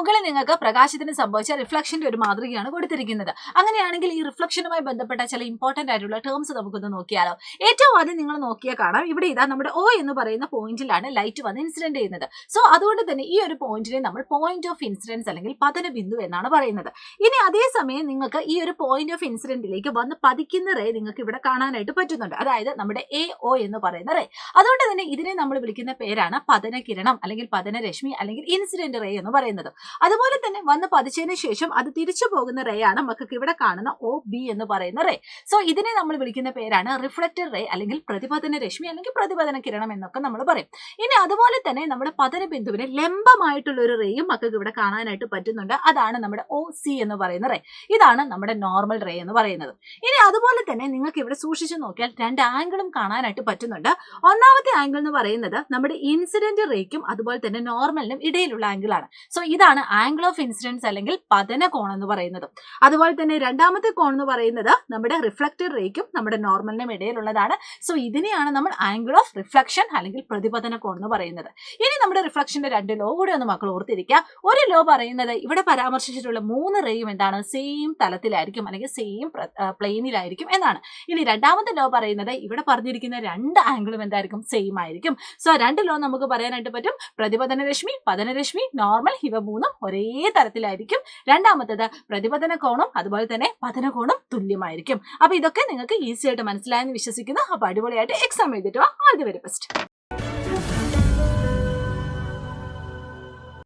മുകളിൽ നിങ്ങൾക്ക് പ്രകാശത്തിന് സംഭവിച്ച റിഫ്ലക്ഷന്റെ ഒരു മാതൃകയാണ് കൊടുത്തിരിക്കുന്നത്. അങ്ങനെയാണെങ്കിൽ ഈ റിഫ്ലക്ഷനുമായി ബന്ധപ്പെട്ട ചില ഇമ്പോർട്ടന്റ് ആയിട്ടുള്ള ടേംസ് നമുക്കൊന്ന് നോക്കിയാലോ. ഏറ്റവും ആദ്യം നിങ്ങൾ നോക്കിയാൽ കാണാം, ഇവിടെ ഇതാ നമ്മുടെ O എന്ന് പറയുന്ന പോയിന്റിലാണ് ലൈറ്റ് വന്ന് ഇൻസിഡന്റ് ചെയ്യുന്നത്. സോ അതുകൊണ്ട് തന്നെ ഈ ഒരു പോയിന്റിനെ നമ്മൾ പോയിന്റ് ഓഫ് ഇൻസിഡൻസ് അല്ലെങ്കിൽ പതന ബിന്ദു എന്നാണ് പറയുന്നത്. ഇനി അതേസമയം നിങ്ങൾക്ക് ഈ ഒരു പോയിന്റ് ഓഫ് ഇൻസിഡന്റിലേക്ക് വന്ന് പതിക്കുന്ന റേ നിങ്ങൾക്ക് ഇവിടെ കാണാനായിട്ട് പറ്റുന്നുണ്ട്. അതായത് നമ്മുടെ AO എന്ന് പറയുന്ന റേ. അതുകൊണ്ട് തന്നെ ഇതിനെ നമ്മൾ വിളിക്കുന്ന പേരാണ് പതന കിരണം അല്ലെങ്കിൽ പതന രശ്മി അല്ലെങ്കിൽ ഇൻസിഡന്റ് റേ എന്ന് പറയുന്നത്. അതുപോലെ തന്നെ വന്ന് പതിച്ചതിന് ശേഷം അത് തിരിച്ചു പോകുന്ന റേ ആണ് നമുക്ക് ഇവിടെ കാണുന്ന OB എന്ന് പറയുന്ന റേ. സോ ഇതിനെ നമ്മൾ വിളിക്കുന്ന പേരാണ് റിഫ്ലക്റ്റഡ് റേ അല്ലെങ്കിൽ പ്രതിപതന രശ്മി അല്ലെങ്കിൽ പ്രതിപതന കിരണം എന്നൊക്കെ നമ്മൾ പറയും. ഇനി അതുപോലെ തന്നെ നമ്മുടെ പതന ബിന്ദുവിന് ലംബമായിട്ടുള്ള ഒരു റേയും നമുക്ക് ഇവിടെ കാണാനായിട്ട് പറ്റുന്നുണ്ട്. അതാണ് നമ്മുടെ OC എന്ന് പറയുന്ന റേ. ഇതാണ് നമ്മുടെ നോർമൽ റേ എന്ന് പറയുന്നത്. ഇനി അതുപോലെ തന്നെ നിങ്ങൾക്ക് ഇവിടെ സൂക്ഷിച്ചു നോക്കിയാൽ രണ്ട് ആംഗിളും കാണാനായിട്ട് പറ്റുന്നുണ്ട്. ഒന്നാമത്തെ ആംഗിൾ എന്ന് പറയുന്നത് നമ്മുടെ ഇൻസിഡന്റ് റേക്കും അതുപോലെ തന്നെ നോർമലിനും ഇടയിലുള്ള ആംഗിൾ ആണ്. സോ ഇതാണ് ആംഗിൾ ഓഫ് ഇൻസിഡൻസ് അല്ലെങ്കിൽ പതന കോൺ എന്ന് പറയുന്നത്. അതുപോലെ തന്നെ രണ്ടാമത്തെ കോൺ എന്ന് പറയുന്നത് നമ്മുടെ റിഫ്ലക്റ്റഡ് റേക്കും നമ്മുടെ നോർമലിനും ഇടയിലുള്ളതാണ്. സോ ഇതിനെയാണ് നമ്മൾ ആംഗിൾ ഓഫ് റിഫ്ലക്ഷൻ അല്ലെങ്കിൽ പ്രതിപതന കോൺ എന്ന് പറയുന്നത്. ഇനി നമ്മുടെ റിഫ്ലക്ഷന്റെ രണ്ട് ലോ കൂടെ ഒന്ന് മക്കൾ ഓർത്തിരിക്കുക. ഒരു ലോ പറയുന്നത് ഇവിടെ പരാമർശിച്ചിട്ടുള്ള മൂന്ന് റേയും എന്താണ് സെയിം തലത്തിലായിരിക്കും അല്ലെങ്കിൽ സെയിം പ്ലെയിനിലായിരിക്കും എന്നാണ്. ഇനി രണ്ടാമത്തെ ലോ പറയുന്നത് ഇവിടെ പറഞ്ഞിരിക്കുന്ന രണ്ട് ആംഗിളും എന്തായിരിക്കും സെയിം ആയിരിക്കും. സോ രണ്ട് ലോ നമുക്ക് പറയാനായിട്ട് പറ്റും. പ്രതിപതന രശ്മി, പതനരശ്മി, നോർമൽ ഇവ മൂന്നും ഒരേ തരത്തിലായിരിക്കും. രണ്ടാമത്തേത് പ്രതിപതന കോണും അതുപോലെ തന്നെ പതന കോണും തുല്യമായിരിക്കും. അപ്പൊ ഇതൊക്കെ നിങ്ങൾക്ക് ഈസി ആയിട്ട് മനസ്സിലായെന്ന് വിശ്വസിക്കുന്നു. അപ്പൊ അടിപൊളിയായിട്ട് എക്സാം എഴുതിയിട്ട് വാ. All the very best.